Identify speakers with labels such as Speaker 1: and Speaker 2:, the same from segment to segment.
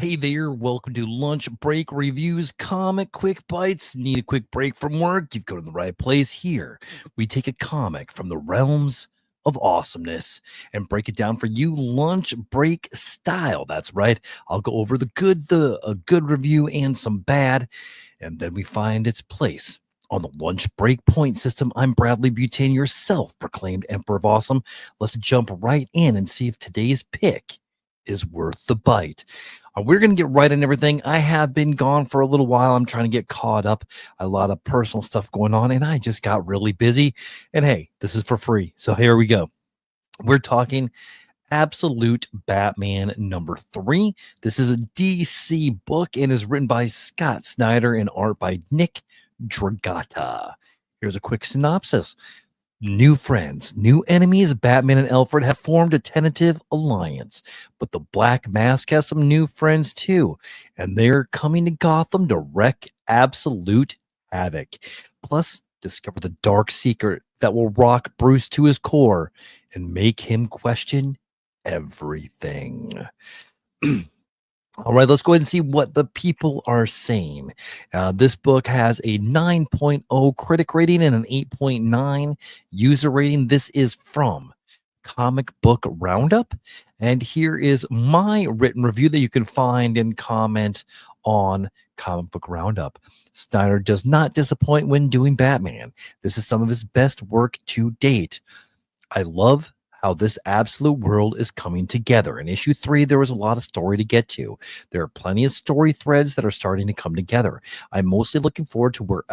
Speaker 1: Hey there, welcome to Lunch Break Reviews, Comic Quick Bites. Need a quick break from work? You've go to the right place here. We take a comic from the realms of awesomeness and break it down for you lunch break style. That's right. I'll go over a good review and some bad, and then we find its place on the lunch break point system. I'm Bradley Butane, your self-proclaimed Emperor of Awesome. Let's jump right in and see if today's pick is worth the bite. We're going to get right in everything. I have been gone for a little while. I'm trying to get caught up. A lot of personal stuff going on, and I just got really busy. And hey, this is for free. So here we go. We're talking Absolute Batman #3. This is a DC book and is written by Scott Snyder and art by Nick Dragotta. Here's a quick synopsis. New friends, new enemies. Batman and Alfred have formed a tentative alliance, but the Black Mask has some new friends too, and they're coming to Gotham to wreak absolute havoc. Plus, discover the dark secret that will rock Bruce to his core and make him question everything. All right, let's go ahead and see what the people are saying. This book has a 9.0 critic rating and an 8.9 user rating. This is from Comic Book Roundup. And here is my written review that you can find and comment on Comic Book Roundup. Snyder does not disappoint when doing Batman. This is some of his best work to date. I love how this absolute world is coming together. In issue 3, there was a lot of story to get to. There are plenty of story threads that are starting to come together. I'm mostly looking forward to where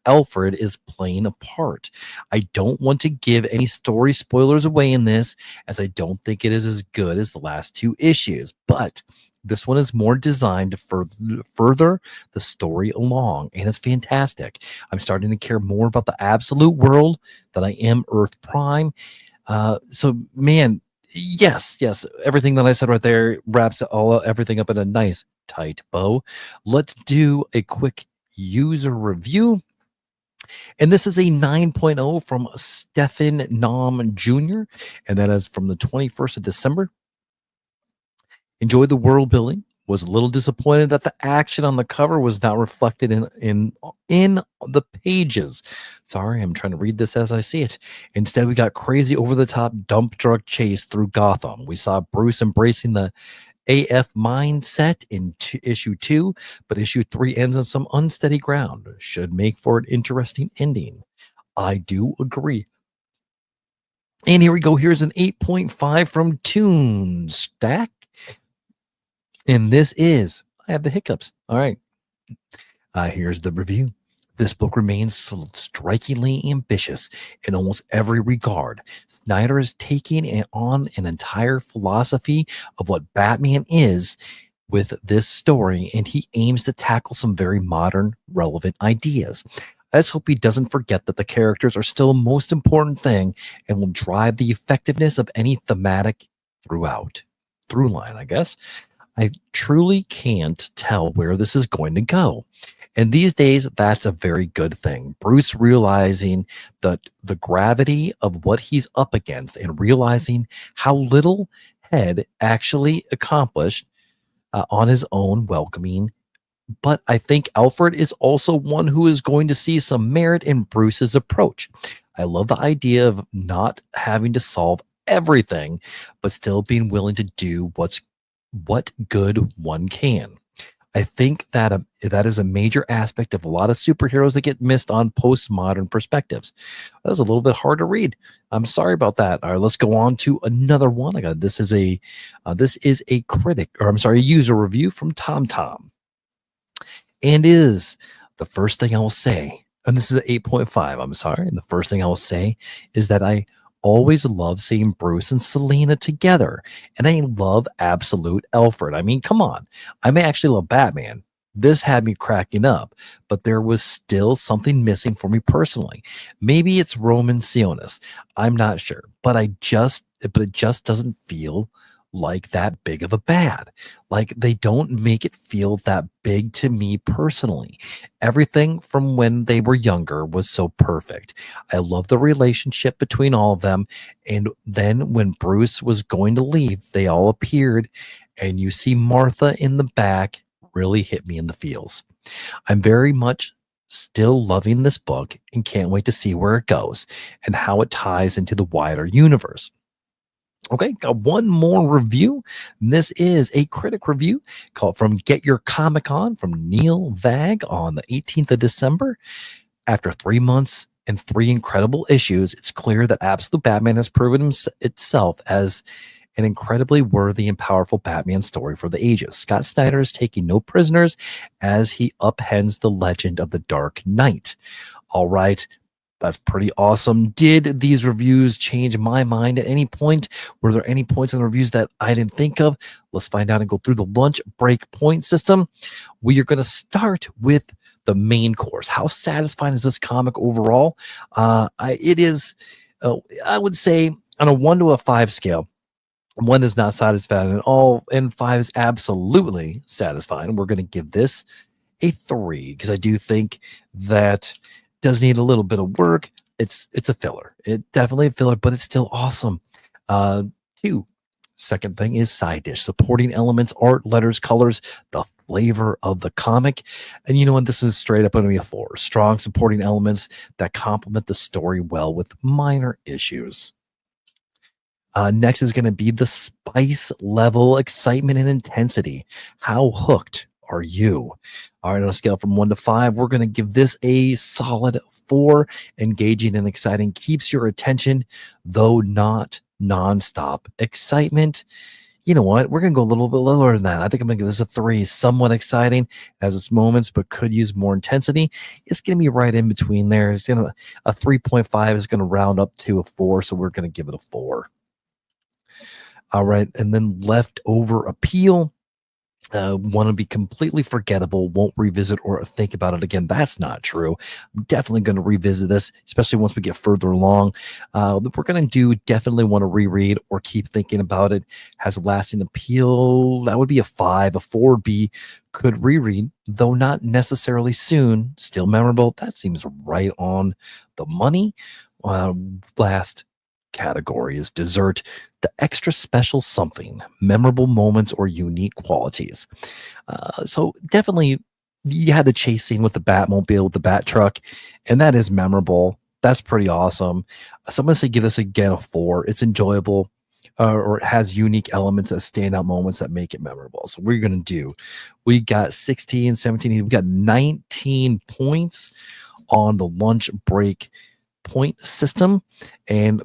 Speaker 1: Alfred is playing a part. I don't want to give any story spoilers away in this, as I don't think it is as good as the last 2 issues, but this one is more designed to further the story along, and it's fantastic. I'm starting to care more about the absolute world than I am Earth Prime. So man, yes, everything that I said right there wraps everything up in a nice tight bow. Let's do a quick user review. And this is a 9.0 from Stephen Nom Jr., and that is from the 21st of December. Enjoyed the world building. Was a little disappointed that the action on the cover was not reflected in the pages. Sorry, I'm trying to read this as I see it. Instead, we got crazy over-the-top dump truck chase through Gotham. We saw Bruce embracing the AF mindset in issue 2, but issue 3 ends on some unsteady ground. Should make for an interesting ending. I do agree. And here we go. Here's an 8.5 from Toonstack. And this is, I have the hiccups. All right. Here's the review. This book remains strikingly ambitious in almost every regard. Snyder is taking on an entire philosophy of what Batman is with this story, and he aims to tackle some very modern, relevant ideas. Let's hope he doesn't forget that the characters are still the most important thing and will drive the effectiveness of any thematic through line, I guess. I truly can't tell where this is going to go. And these days, that's a very good thing. Bruce realizing the gravity of what he's up against and realizing how little Head actually accomplished on his own, welcoming. But I think Alfred is also one who is going to see some merit in Bruce's approach. I love the idea of not having to solve everything, but still being willing to do what good one can. I think that that is a major aspect of a lot of superheroes that get missed on postmodern perspectives. That was a little bit hard to read. I'm sorry about that. All right, let's go on to another one. This is a user review from TomTom, and is the first thing I will say. And this is an 8.5. I'm sorry. And the first thing I will say is that I always love seeing Bruce and Selina together. And I love Absolute Alfred. I mean, come on. I may actually love Batman. This had me cracking up, but there was still something missing for me personally. Maybe it's Roman Sionis. I'm not sure, but it just doesn't feel like that big of a bad. Like, they don't make it feel that big to me personally. Everything from when they were younger was so perfect. I love the relationship between all of them. And then when Bruce was going to leave, they all appeared and you see Martha in the back really hit me in the feels. I'm very much still loving this book and can't wait to see where it goes and how it ties into the wider universe. Okay, got one more review. This is a critic review called from Get Your Comic On from Neil Vag on the 18th of December. After 3 months and three incredible issues, it's clear that Absolute Batman has proven itself as an incredibly worthy and powerful Batman story for the ages. Scott Snyder is taking no prisoners as he upends the legend of the Dark Knight. All right, that's pretty awesome. Did these reviews change my mind at any point? Were there any points in the reviews that I didn't think of? Let's find out and go through the lunch break point system. We are going to start with the main course. How satisfying is this comic overall? It is, I would say, on a 1 to a 5 scale. 1 is not satisfying at all, and 5 is absolutely satisfying. We're going to give this a 3 because I do think that does need a little bit of work. It's a filler. It definitely a filler, but it's still awesome. 2. Second thing is side dish, supporting elements, art, letters, colors, the flavor of the comic. And you know what? This is straight up going to be a 4. Strong supporting elements that complement the story well with minor issues. Next is going to be the spice level, excitement and intensity. How hooked are you? All right, on a scale from 1 to 5, we're going to give this a solid 4. Engaging and exciting, keeps your attention, though not nonstop. Excitement, you know what? We're going to go a little bit lower than that. I think I'm going to give this a 3. Somewhat exciting, has its moments, but could use more intensity. It's going to be right in between there. It's gonna, a 3.5 is going to round up to a 4, so we're going to give it a 4. All right, and then leftover appeal. Want to be completely forgettable, won't revisit or think about it again. That's not true. I'm definitely going to revisit this, especially once we get further along. We're going to do definitely want to reread or keep thinking about it. Has lasting appeal. That would be a 5. A 4 would be could reread, though not necessarily soon. Still memorable. That seems right on the money. Last category is dessert, the extra special something, memorable moments or unique qualities. So definitely you had the chase scene with the Batmobile, with the Bat truck, and that is memorable. That's pretty awesome. So I'm going to say give this again a 4. It's enjoyable, or it has unique elements that stand out moments that make it memorable. So we're going to do, we got 16, 17, we got 19 points on the lunch break point system. And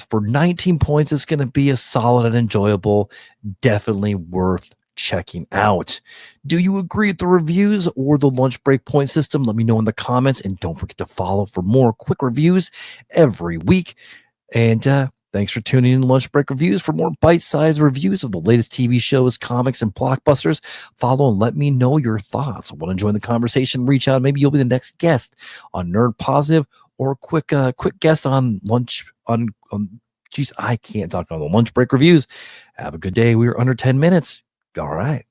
Speaker 1: for 19 points, it's going to be a solid and enjoyable, definitely worth checking out. Do you agree with the reviews or the lunch break point system? Let me know in the comments, and don't forget to follow for more quick reviews every week. And thanks for tuning in to Lunch Break Reviews. For more bite-sized reviews of the latest TV shows, comics, and blockbusters, follow and let me know your thoughts. I want to join the conversation. Reach out. Maybe you'll be the next guest on Nerd Positive, or a quick guest on lunch on geez, I can't talk on the Lunch Break Reviews. Have a good day. We were under 10 minutes. All right.